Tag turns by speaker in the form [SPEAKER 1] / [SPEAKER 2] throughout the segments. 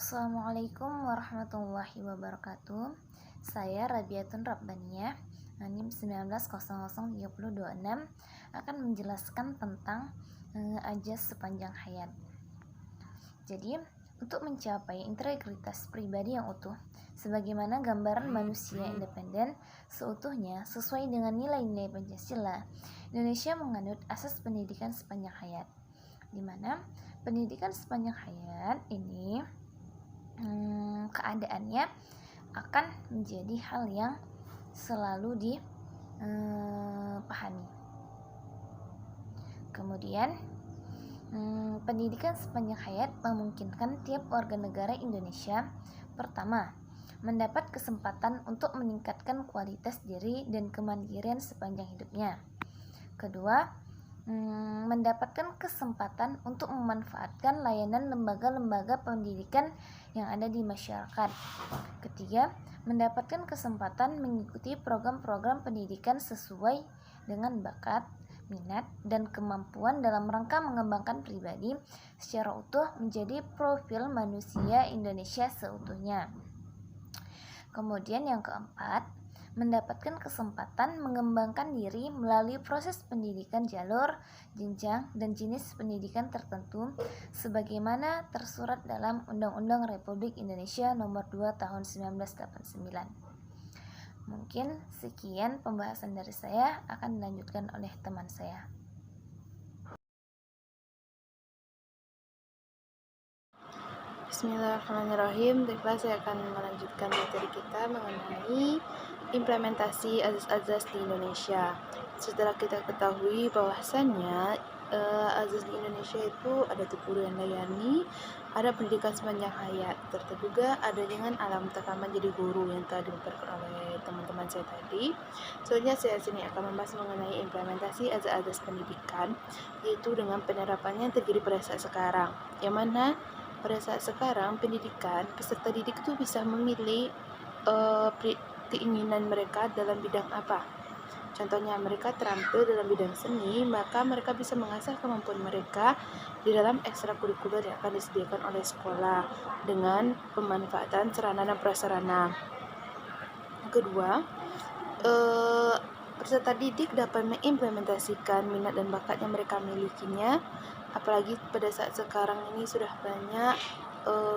[SPEAKER 1] Assalamualaikum warahmatullahi wabarakatuh. Saya Rabiatun Rabbaniyah, NIM 19003026 akan menjelaskan tentang ajas sepanjang hayat. Jadi, untuk mencapai integritas pribadi yang utuh, sebagaimana gambaran manusia independen seutuhnya sesuai dengan nilai-nilai Pancasila, Indonesia menganut asas pendidikan sepanjang hayat, di mana pendidikan sepanjang hayat ini keadaannya akan menjadi hal yang selalu dipahami. Kemudian pendidikan sepanjang hayat memungkinkan tiap warga negara Indonesia pertama mendapat kesempatan untuk meningkatkan kualitas diri dan kemandirian sepanjang hidupnya. Kedua, mendapatkan kesempatan untuk memanfaatkan layanan lembaga-lembaga pendidikan yang ada di masyarakat. Ketiga, mendapatkan kesempatan mengikuti program-program pendidikan sesuai dengan bakat, minat, dan kemampuan dalam rangka mengembangkan pribadi secara utuh menjadi profil manusia Indonesia seutuhnya. Kemudian yang keempat, mendapatkan kesempatan mengembangkan diri melalui proses pendidikan jalur, jenjang, dan jenis pendidikan tertentu sebagaimana tersurat dalam Undang-Undang Republik Indonesia Nomor 2 Tahun 1989. Mungkin sekian pembahasan dari saya, akan dilanjutkan oleh teman saya.
[SPEAKER 2] Bismillahirrahmanirrahim. Baiklah, saya akan melanjutkan materi kita mengenai implementasi azas-azas di Indonesia. Setelah kita ketahui bahwasannya azas di Indonesia itu ada Tuku Handayani, ada pendidikan sepanjang hayat, serta juga ada dengan alam tekaman jadi guru yang telah dipaparkan oleh teman-teman saya tadi. Selanjutnya saya sini akan membahas mengenai implementasi azas-azas pendidikan, yaitu dengan penerapannya yang terjadi pada saat sekarang, yang mana pada saat sekarang pendidikan peserta didik itu bisa memilih keinginan mereka dalam bidang apa. Contohnya mereka terampil dalam bidang seni, maka mereka bisa mengasah kemampuan mereka di dalam ekstrakurikuler yang akan disediakan oleh sekolah dengan pemanfaatan sarana dan prasarana. Kedua, peserta didik dapat mengimplementasikan minat dan bakat yang mereka milikinya, apalagi pada saat sekarang ini sudah banyak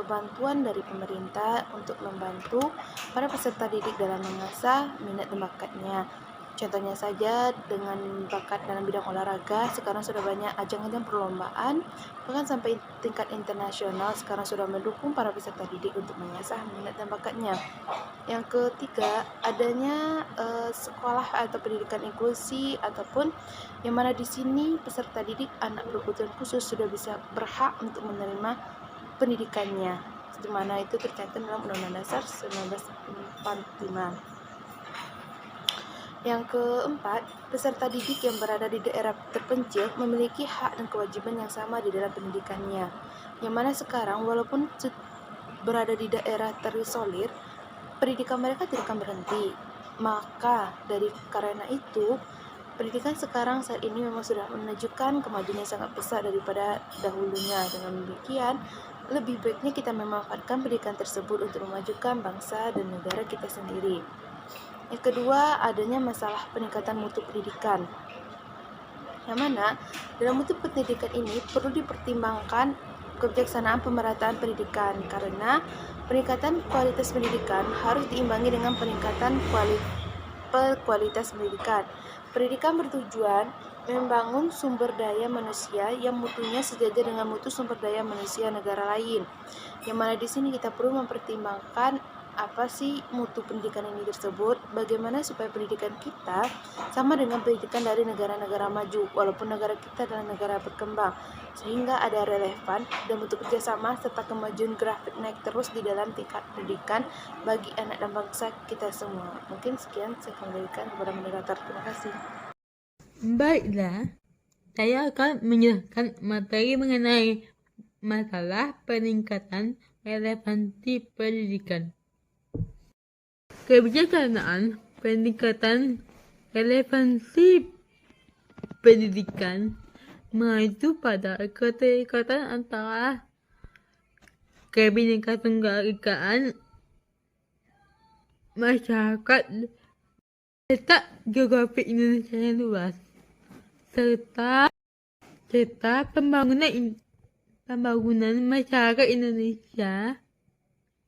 [SPEAKER 2] bantuan dari pemerintah untuk membantu para peserta didik dalam mengasah minat dan bakatnya. Contohnya saja dengan bakat dalam bidang olahraga, sekarang sudah banyak ajang-ajang perlombaan, bahkan sampai tingkat internasional sekarang sudah mendukung para peserta didik untuk mengasah minat dan bakatnya. Yang ketiga, adanya sekolah atau pendidikan inklusi, ataupun yang mana di sini peserta didik anak berkebutuhan khusus sudah bisa berhak untuk menerima pendidikannya, di mana itu tercantum dalam Undang-Undang Dasar 1945. Yang keempat, peserta didik yang berada di daerah terpencil memiliki hak dan kewajiban yang sama di dalam pendidikannya, yang mana sekarang walaupun berada di daerah terisolir, pendidikan mereka tidak akan berhenti. Maka karena itu, pendidikan sekarang saat ini memang sudah menunjukkan kemajuan yang sangat besar daripada dahulunya. Dengan demikian, lebih baiknya kita memanfaatkan pendidikan tersebut untuk memajukan bangsa dan negara kita sendiri. Yang kedua, adanya masalah peningkatan mutu pendidikan, yang mana dalam mutu pendidikan ini perlu dipertimbangkan kebijaksanaan pemerataan pendidikan, karena peningkatan kualitas pendidikan harus diimbangi dengan peningkatan kualitas pendidikan. Pendidikan bertujuan membangun sumber daya manusia yang mutunya sejajar dengan mutu sumber daya manusia negara lain, yang mana di sini kita perlu mempertimbangkan apa sih mutu pendidikan ini tersebut, bagaimana supaya pendidikan kita sama dengan pendidikan dari negara-negara maju, walaupun negara kita adalah negara berkembang, sehingga ada relevan dan bentuk kerjasama serta kemajuan grafik naik terus di dalam tingkat pendidikan bagi anak dan bangsa kita semua. Mungkin sekian saya kembalikan kepada moderator. Terima kasih.
[SPEAKER 3] Baiklah, saya akan menjelaskan materi mengenai masalah peningkatan relevansi pendidikan. Kebijaksanaan peningkatan relevansi pendidikan mengacu pada keterikatan antara kebinekaan masyarakat, letak geografi Indonesia yang luas, serta pembangunan masyarakat Indonesia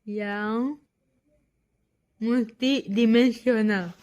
[SPEAKER 3] yang multidimensional.